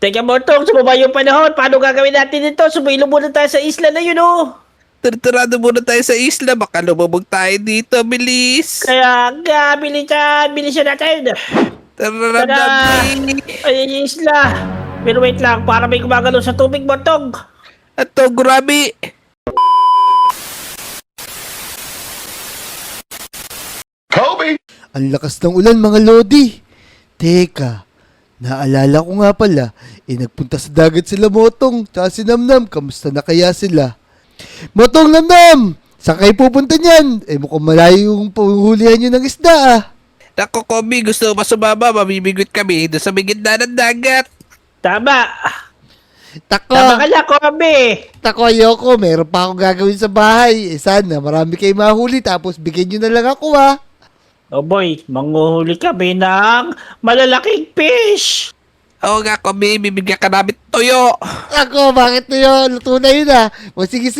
Teka mo, Tong, sumaba yung panahon. Paano gagawin natin ito? Sumilo muna tayo sa isla na yun, oh. Tartarado muna tayo sa isla. Baka lumabog tayo dito. Bilis. Kaya nga, bilisan natin. Tara, Tara! dali. Ayun yung isla. Pero wait lang, para may gumagalaw sa tubig mo, Tong. Ato, grabe. Ang lakas ng ulan mga Lodi. Teka, naalala ko nga pala, nagpunta sa dagat sila Motong, tsaka si Namnam, kamusta na kaya sila? Motong, Namnam! Saan kayo pupunta niyan? Mukhang malayo yung panghulihan nyo ng isda ah. Nako, Kobe, gusto mo sumama? Mamimigit kami doon sa may gitna ng dagat. Tama. Tako, Tama ka na, Kobe. ayoko, meron pa akong gagawin sa bahay. Sana marami kayo mahuli tapos bigyan nyo na lang ako ah. Oh boy, manghuhuli kami ng malalaking fish. Oo nga, Kobe, bibigyan ka namin toyo. Ako, bakit na yun? Luto na yun ah. O sige,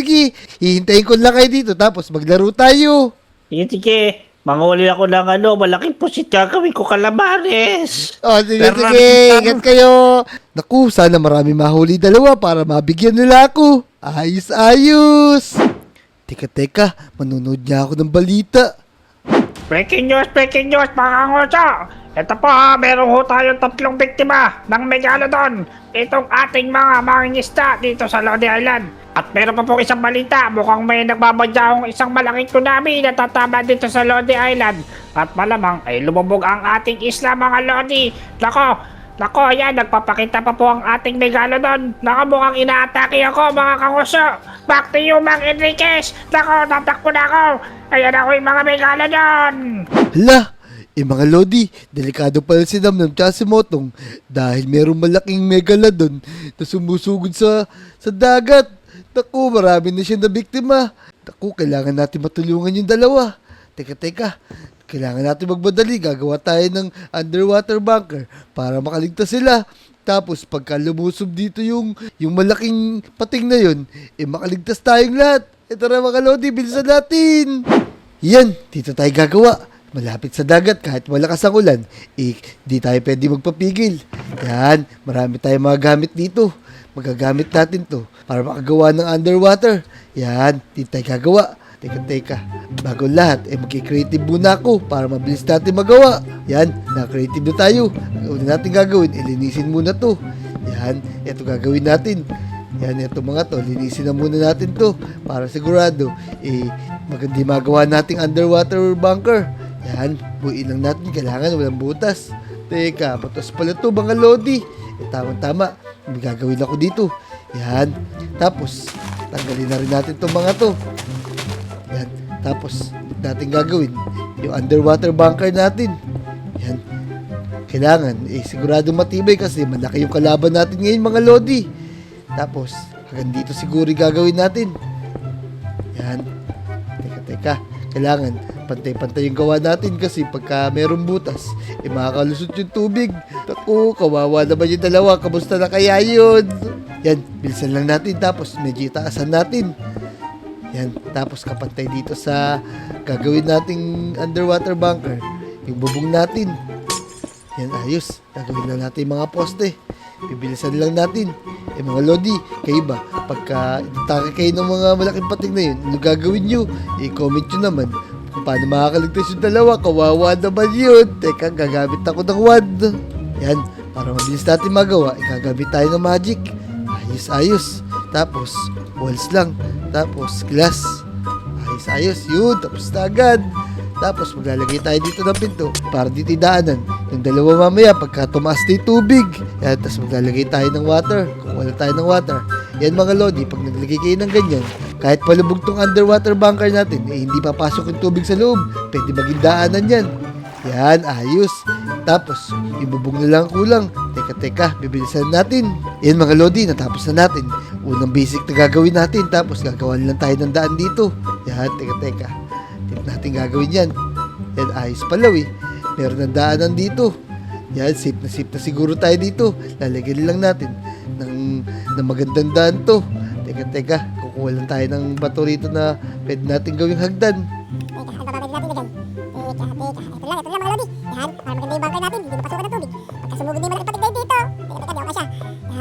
hihintayin ko lang kayo dito tapos maglaro tayo. Sige. Manghuli ako ng malaking pusit gagawin ko calamares. O sige, Pero ingat kayo. Naku, sana marami mahuli dalawa para mabigyan nila ako. Ayos. Teka, manonood niya ako ng balita. Breaking news, mga kangoso! Ito po ha, meron ho tayong 3 biktima ng Megalodon. Itong ating mga mangingisda dito sa Lodi Island. At meron pa pong isang balita, mukhang may nagbabadyahong isang malaking tsunami na tatama dito sa Lodi Island. At malamang ay lumubog ang ating isla mga Lodi. Nako, ayan, nagpapakita pa po ang ating Megalodon. Nako, mukhang inaatake ako mga kangoso. Back to you, Mang Enriquez. Nako, tatakbo na ako. Ayan ako yung mga Megalodon. Hala, mga Lodi, delikado pala si Namnam tsaka si Motong dahil merong malaking megalodon na sumusugod sa dagat. Naku, marami na siya na biktima. Naku, kailangan natin matulungan yung dalawa. Teka, kailangan natin magbadali. Gagawa tayo ng underwater bunker para makaligtas sila. Tapos pagka lumusob dito yung malaking pating na yun, makaligtas tayong lahat. Tara mga Lodi, bilisan natin. Yan, dito tayo gagawa. Malapit sa dagat kahit malakas ang ulan, di tayo pwede magpapigil. Yan, marami tayong mga gamit dito. Magagamit natin to para makagawa ng underwater. Yan, dito tayo gagawa. Teka. Bago lahat, mag-creative muna ako para mabilis natin magawa. Yan, na-creative na tayo. Ang una natin gagawin, linisin muna to. Yan, ito gagawin natin. Yan, ito mga to, linisin na muna natin to para sigurado, maganda magawa nating underwater bunker. Yan, buuin lang natin, kailangan walang butas. Teka, patos pala to mga Lodi. Tama, may gagawin ako dito. Yan, tapos, tanggalin na rin natin itong mga to. Yan, tapos, natin gagawin yung underwater bunker natin. Yan, kailangan, sigurado matibay kasi malaki yung kalaban natin ngayon mga Lodi. Tapos, hanggang dito siguro gagawin natin. Yan. Teka. Kailangan, pantay-pantay yung gawa natin kasi pagka merong butas, makakalusot yung tubig. Naku, kawawa naman yung dalawa. Kamusta na kaya yun? Yan, bilisan lang natin. Tapos, medyo itaasan natin. Yan, tapos kapantay dito sa gagawin nating underwater bunker. Yung bubong natin. Yan, ayos. Gagawin lang natin yung mga poste. Bibilisan lang natin. Mga Lodi, kayo ba? Pagka itake kayo ng mga malaking pating na yun, ano gagawin nyo? I-comment nyo naman kung paano makakaligtas yung dalawa. Kawawa naman yun. Teka, gagamit ako ng wand. Yan, para mabilis natin magawa, gagamit tayo ng magic. Ayos. Tapos, walls lang. Tapos, glass. Ayos. Yun, tapos na agad. Tapos maglalagay tayo dito ng pinto para dito idaanan. Yung dalawa mamaya pagka tumaas na yung tubig. Yan, tapos maglalagay tayo ng water. Kung wala tayo ng water. Yan mga Lodi, pag naglagay kayo ng ganyan, kahit palubog tong underwater bunker natin, hindi papasok yung tubig sa loob. Pwede maging daanan yan. Yan, ayos. Tapos, yung bubong na lang kulang. Teka, bibilisan natin. Yan mga Lodi, natapos na natin. Unang basic na gagawin natin. Tapos gagawa lang tayo ng daan dito. Yan, teka. Natin gagawin yan. Yan, ayos pala meron ng daanan dito. Yan, safe na siguro tayo dito. Lalagyan lang natin ng magandang daan to. Teka, kukuha lang tayo ng bato rito na pwede natin gawing hagdan. Ito lang mga Lodi. Yan, para maganda yung bunker natin, hindi mapasukan ng tubig. Pagka sumugod na yung malaking patig dito. Teka, di ako kasya. Yan,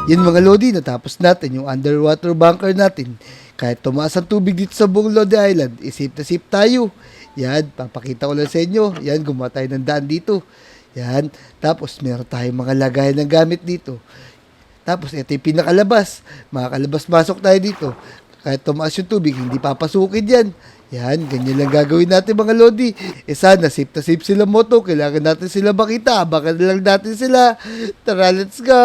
Yan mga Lodi, natapos natin yung underwater bunker natin. Kahit tumaas ang tubig dito sa buong Lodi Island, isip na sip tayo. Yan, papakita ko lang sa inyo. Yan, gumawa tayo ng daan dito. Yan, tapos meron tayong mga lagayan ng gamit dito. Tapos ito yung pinakalabas. Makakalabas-masok tayo dito. Kahit tumaas yung tubig, hindi papasukin yan. Yan, ganyan lang gagawin natin mga Lodi. Sana safe na safe sila moto. Kailangan natin sila makita. Baka na lang natin sila. Tara, let's go!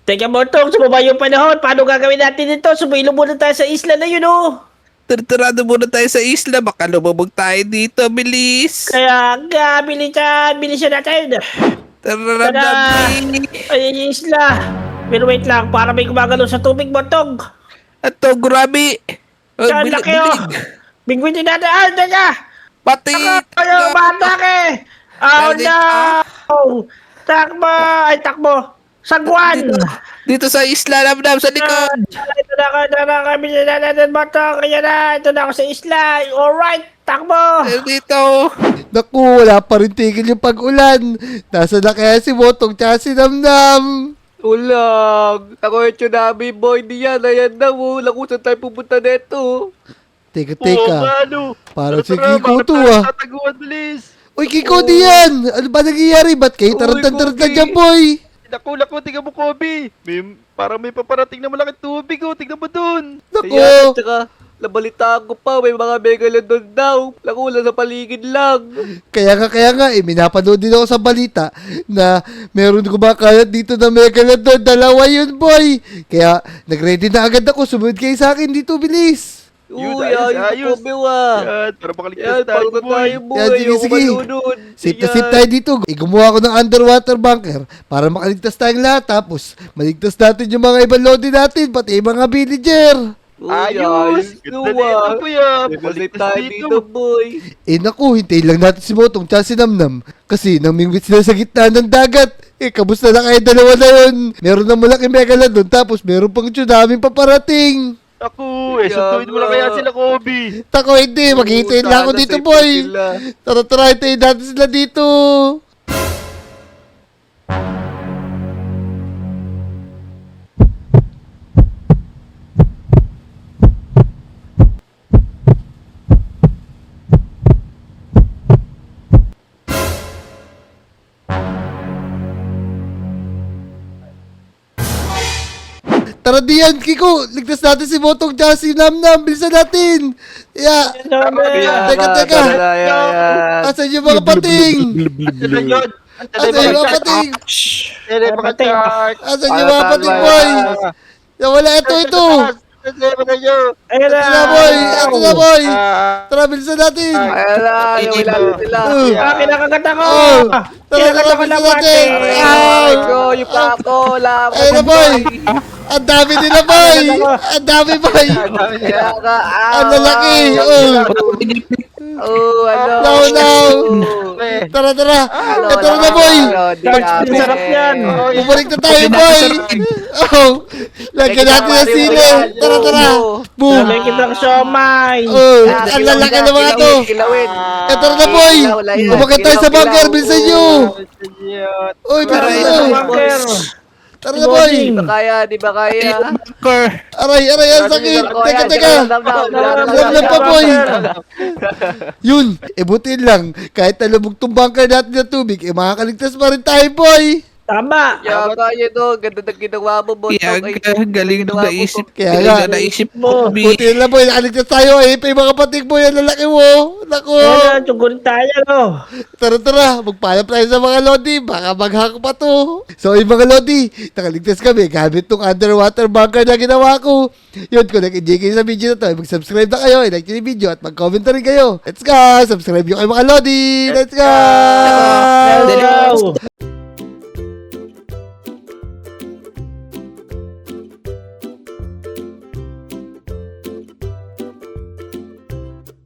Teka, Motong, sumaba yung panahon. Paano gagawin natin ito? Sumilo muna tayo sa isla na yun, oh. Tartarado muna tayo sa isla. Baka lumabog tayo dito. Bilis. Kaya nga, bilisan natin. Tara Tada! na. Ayan yung isla. Pero wait lang, para may gumagalaw sa tubig, Motong. Ato, grabe. Oh, Saan laki, oh. Bingwin din natin. Ah, teka! Pati. Ayaw, batak eh! Oh, no! Takbo! Ay, takbo! Sagwan! Dito sa isla, Namnam, sa likod. Ito na kami na natin, Motong. Kaya na, ito na ako sa isla. Alright, takbo! Dito. Naku, wala pa rin tigil yung pag-ulan. Nasa na kaya si Motong tsaka si Namnam? Ulang! Ako yung tsunami boy niyan. Ayan na, wala kung saan tayo pupunta neto. Teka. ano? Parang si Kiko to ah. Tataguan, bilis. Uy, Kiko, di yan! Ano ba nangyayari? Ba't kayo tarantang-tarantang Kobe. dyan, boy? Naku, tingnan mo, Kobe. Parang may paparating na malaking tubig, oh. Tingnan mo dun. Naku. Ayan, tsaka, nabalitaan ko pa, may mga megalodon daw. Naku, wala sa paligid lang. Kaya nga, minapanood din ako sa balita na meron kumakalat dito na megalodon. Dalawa yun, boy. Kaya, nag-ready na agad ako. Sumunod kayo sa akin dito, bilis. Uy, ayos, Kobe, wa. Yan, para makaligtas tayo, boy. Yan, sige. Safe na safe tayo dito. Gumawa ko ng underwater bunker para makaligtas tayong lahat. Tapos, maligtas natin yung mga ibang lodi natin, pati yung mga villager. Ayos, Nuwa. Balik tayo dito, boy. Naku, hintayin lang natin si Motong tsaka si Namnam. Kasi namingwit sila sa gitna ng dagat. Kamusta na kayo dalawa na yun? Meron na malaking megalodon tapos meron pang tsunami paparating. Ako, sunduin mo lang kaya sila, Kobe. Tako, hindi. Maghihintayin lang ako dito, boy. Tara, hintayin natin sila dito. Tara diyan, Kiko. Ligtas natin si Motong tsaka si Namnam. Bilisan natin. Yeah. Teka. Asan yung mga pating? Asan yung mga pating? Asan yung mga pating, boy? Wala, ito. Ayun na! Ito na, boy. Tara, bilisan natin. Ayan lang, yung ilalim nila. Kinakagata ko! Tara, Kinakagata ko ng bilisan natin. pati! Yung pako, lang. Ayun na, boy. Ang dami nila, boy. Ang dami, boy. Ang lalaki. No. Tara. Ito na, boy. Sarap yan! Bumalik na tayo, boy. Lagyan natin ng sili. Tara. Boom. Sabay kitang siomay! Ang lalaki na mga to. Ito na, boy. Umagat tayo sa bunker. Bilisan nyo. Bilisan nyo. Bunker! Tara na, boy. Di ba kaya? Bunker. Aray, ang sakit. Teka. Lamlam pa, boy. Yun, buti lang. Kahit nalubog tong bunker natin na tubig, makakaligtas pa rin tayo, boy. Tama! Kaya to, ganda na ginawa mo, Botong. Kaya galing nung naisip. Kaya Galing nga. na naisip Mo. mo, Bi. Buti lang, boy. Nakaligtas tayo. Pa yung mga patik, boy. Ang lalaki mo. Naku. Ayun na, tsugun tayo, no? Tara. Magpayap tayo sa mga lodi. Baka maghako pa to. So, yung mga lodi, nakaligtas kami gamit tong underwater bunker na ginawa ko. Yun, kung nag-enjoy kayo sa video na to, mag-subscribe na kayo, i-like nyo yung video at mag-comment na rin kayo. Let's go! Subscribe nyo kayo mga lodi! Let's go! Let's go!